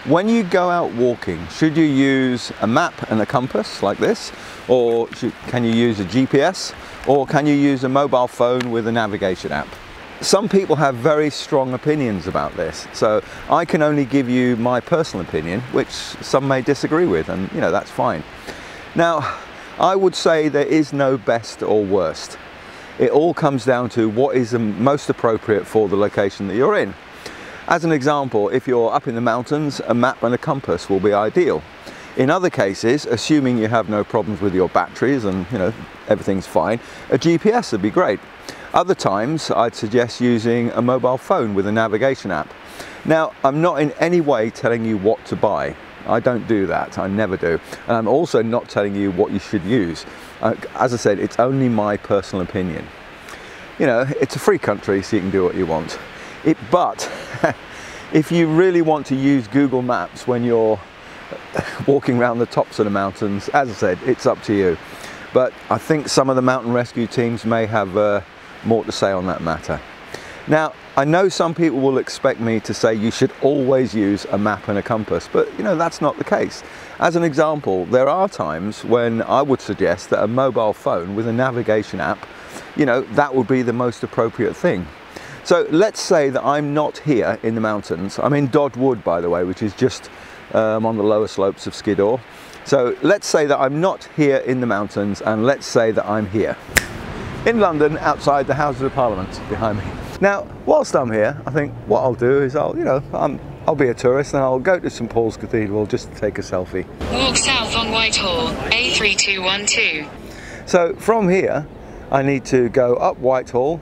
When you go out walking, should you use a map and a compass like this, or can you use a GPS, or can you use a mobile phone with a navigation app? Some people have very strong opinions about this, so I can only give you my personal opinion, which some may disagree with, and you know, that's fine. Now, I would say there is no best or worst. It all comes down to what is the most appropriate for the location that you're in. As an example, if you're up in the mountains, a map and a compass will be ideal. In other cases, assuming you have no problems with your batteries and you know everything's fine, a GPS would be great. Other times, I'd suggest using a mobile phone with a navigation app. Now, I'm not in any way telling you what to buy. I don't do that, I never do. And I'm also not telling you what you should use. As I said, it's only my personal opinion. You know, it's a free country, so you can do what you want. But if you really want to use Google Maps when you're walking around the tops of the mountains, as I said, it's up to you. But I think some of the mountain rescue teams may have more to say on that matter. Now, I know some people will expect me to say you should always use a map and a compass, but you know, that's not the case. As an example, there are times when I would suggest that a mobile phone with a navigation app, you know, that would be the most appropriate thing. So let's say that I'm not here in the mountains. I'm in Dod Wood, by the way, which is just on the lower slopes of Skiddaw. So let's say that I'm not here in the mountains, and let's say that I'm here in London, outside the Houses of Parliament behind me. Now, whilst I'm here, I think what I'll do is I'll be a tourist and I'll go to St Paul's Cathedral just to take a selfie. Walk south on Whitehall, A3212. So from here, I need to go up Whitehall,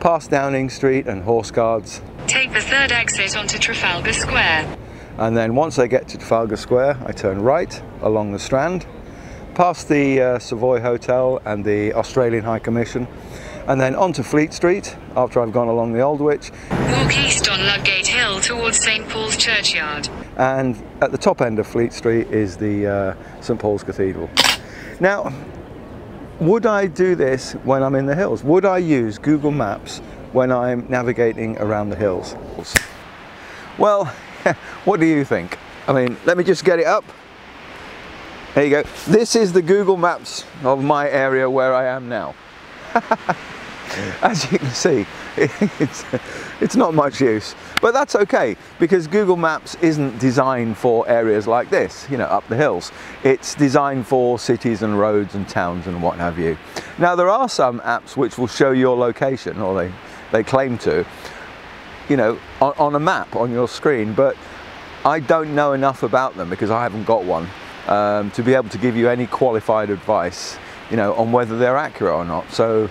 past Downing Street and Horse Guards. Take the third exit onto Trafalgar Square. And then once I get to Trafalgar Square, I turn right along the Strand, past the Savoy Hotel and the Australian High Commission, and then onto Fleet Street after I've gone along the Aldwych. Walk east on Ludgate Hill towards St Paul's Churchyard. And at the top end of Fleet Street is the St Paul's Cathedral. Now, would I do this when I'm in the hills? Would I use Google Maps when I'm navigating around the hills? Well, what do you think? I mean, let me just get it up. There you go. This is the Google Maps of my area where I am now. As you can see, it's not much use, but that's okay, because Google Maps isn't designed for areas like this, you know, up the hills. It's designed for cities and roads and towns and what have you. Now, there are some apps which will show your location, or they claim to, you know, on a map on your screen, but I don't know enough about them because I haven't got one to be able to give you any qualified advice, you know, on whether they're accurate or not. So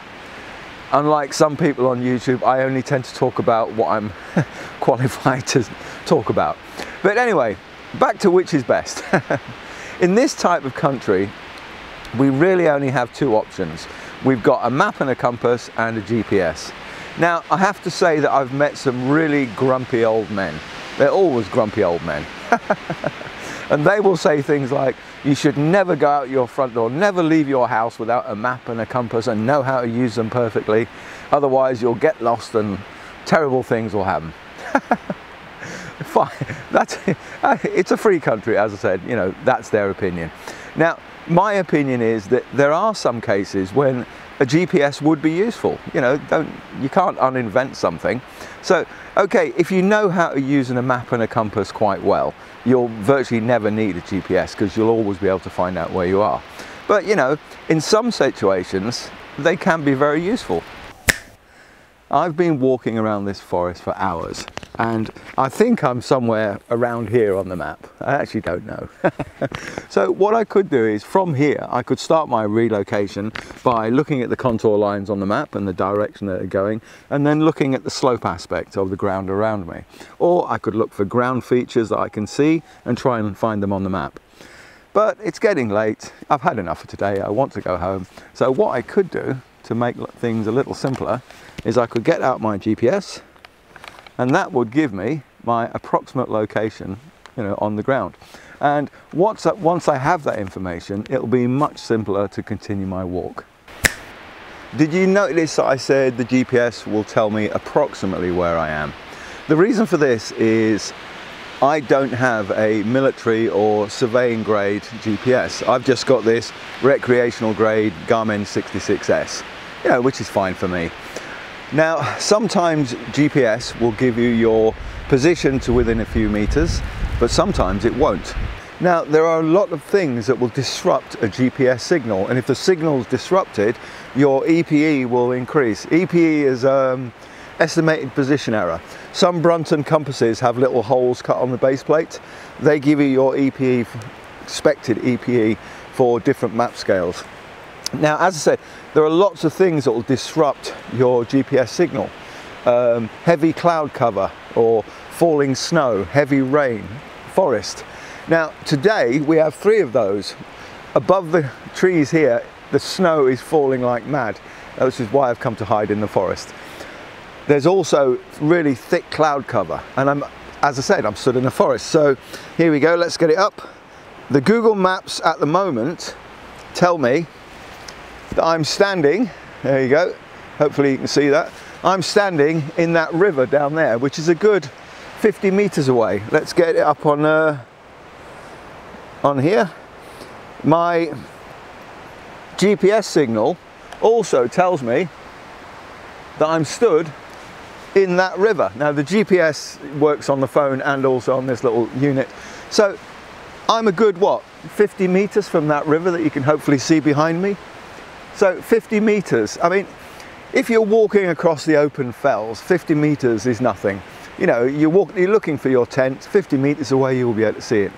unlike some people on YouTube, I only tend to talk about what I'm qualified to talk about. But anyway, back to which is best. In this type of country, we really only have two options. We've got a map and a compass and a GPS. Now, I have to say that I've met some really grumpy old men. They're always grumpy old men. And they will say things like, you should never go out your front door, never leave your house without a map and a compass and know how to use them perfectly. Otherwise, you'll get lost and terrible things will happen. Fine, it's a free country, as I said, you know, that's their opinion. Now, my opinion is that there are some cases when a GPS would be useful. You know, you can't uninvent something. So, okay, if you know how to use a map and a compass quite well, you'll virtually never need a GPS because you'll always be able to find out where you are. But, you know, in some situations, they can be very useful. I've been walking around this forest for hours, and I think I'm somewhere around here on the map. I actually don't know. So what I could do is, from here, I could start my relocation by looking at the contour lines on the map and the direction that they're going, and then looking at the slope aspect of the ground around me. Or I could look for ground features that I can see and try and find them on the map. But it's getting late. I've had enough for today. I want to go home. So what I could do to make things a little simpler is I could get out my GPS, and that would give me my approximate location, you know, on the ground. And once I have that information, it'll be much simpler to continue my walk. Did you notice that I said the GPS will tell me approximately where I am? The reason for this is I don't have a military or surveying grade GPS. I've just got this recreational grade Garmin 66S, you know, which is fine for me. Now, sometimes GPS will give you your position to within a few meters, but sometimes it won't. Now, there are a lot of things that will disrupt a GPS signal, and if the signal is disrupted, your EPE will increase. EPE is estimated position error. Some Brunton compasses have little holes cut on the base plate. They give you your EPE, expected EPE for different map scales. Now, as I said, there are lots of things that will disrupt your GPS signal. Heavy cloud cover or falling snow, heavy rain, forest. Now, today we have 3 of those. Above the trees here, the snow is falling like mad. This is why I've come to hide in the forest. There's also really thick cloud cover, and as I said, I'm stood in a forest. So here we go, let's get it up. The Google Maps at the moment tell me that I'm standing, there you go, hopefully you can see that. I'm standing in that river down there, which is a good 50 meters away. Let's get it up on here. My GPS signal also tells me that I'm stood in that river. Now, the GPS works on the phone and also on this little unit. So I'm a good, what, 50 meters from that river that you can hopefully see behind me. So 50 meters, I mean, if you're walking across the open fells, 50 meters is nothing. You know, you're looking for your tent, 50 meters away you'll be able to see it.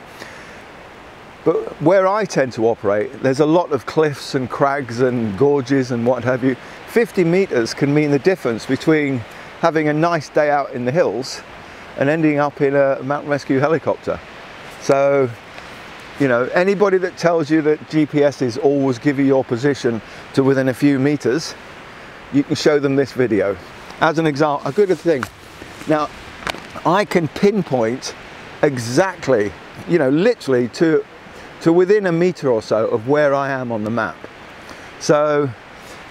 But where I tend to operate, there's a lot of cliffs and crags and gorges and what have you. 50 meters can mean the difference between having a nice day out in the hills and ending up in a mountain rescue helicopter. So, you know, anybody that tells you that GPSs always give you your position to within a few meters, you can show them this video. As an example, a good thing. Now, I can pinpoint exactly, you know, literally to within a meter or so of where I am on the map. So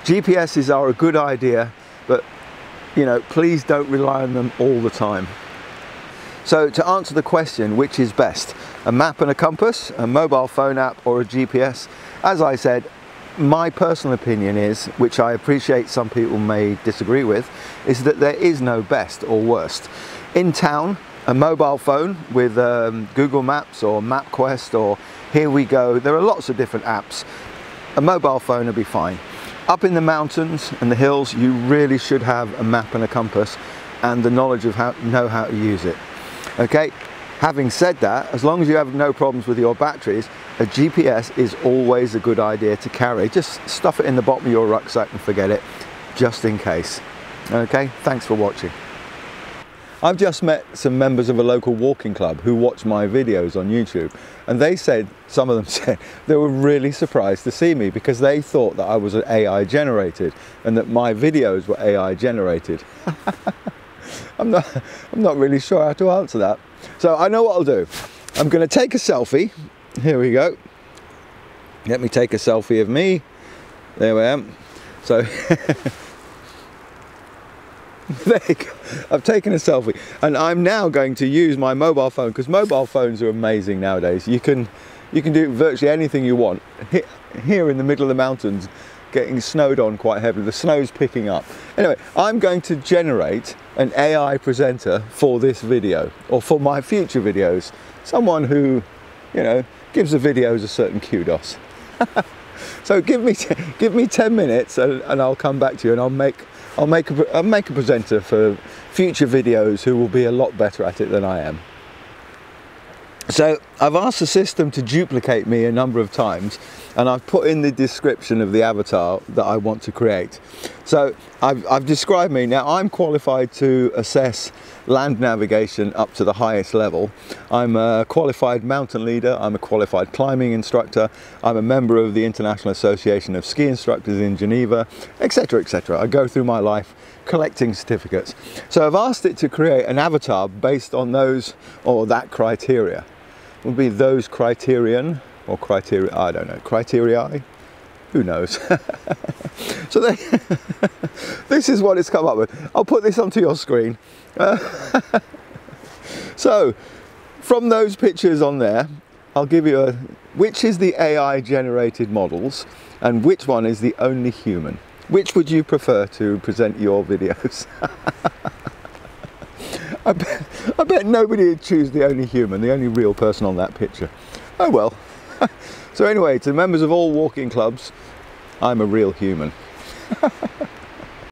GPSs are a good idea, but you know, please don't rely on them all the time. So to answer the question, which is best, a map and a compass, a mobile phone app, or a GPS? As I said, my personal opinion is, which I appreciate some people may disagree with, is that there is no best or worst. In town, a mobile phone with Google Maps or MapQuest or HereWeGo, there are lots of different apps. A mobile phone will be fine. Up in the mountains and the hills, you really should have a map and a compass and the knowledge of how to use it. Okay, having said that, as long as you have no problems with your batteries, a GPS is always a good idea to carry. Just stuff it in the bottom of your rucksack and forget it, just in case. Okay, thanks for watching. I've just met some members of a local walking club who watch my videos on YouTube, and they said, some of them said, they were really surprised to see me because they thought that I was AI generated and that my videos were AI generated. I'm not really sure how to answer that. So I know what I'll do. I'm going to take a selfie. Here we go. Let me take a selfie of me. There I am. So there you go. I've taken a selfie, and I'm now going to use my mobile phone, because mobile phones are amazing nowadays. You can do virtually anything you want. Here in the middle of the mountains, getting snowed on quite heavily, the snow's picking up. Anyway, I'm going to generate an AI presenter for this video, or for my future videos. Someone who, you know, gives the videos a certain kudos. So give me 10 minutes and I'll come back to you, and I'll make a presenter for future videos who will be a lot better at it than I am. So I've asked the system to duplicate me a number of times, and I've put in the description of the avatar that I want to create. So I've described me. Now, I'm qualified to assess land navigation up to the highest level. I'm a qualified mountain leader, I'm a qualified climbing instructor, I'm a member of the International Association of Ski Instructors in Geneva, etc, etc. I go through my life collecting certificates. So I've asked it to create an avatar based on those, or that criteria. It would be those criterion, or criteria, I don't know, criteria? Who knows? So this is what it's come up with. I'll put this onto your screen. So from those pictures on there, I'll give you which is the AI generated models and which one is the only human. Which would you prefer to present your videos? I bet nobody would choose the only human, the only real person on that picture. Oh well. So anyway, to members of all walking clubs, I'm a real human.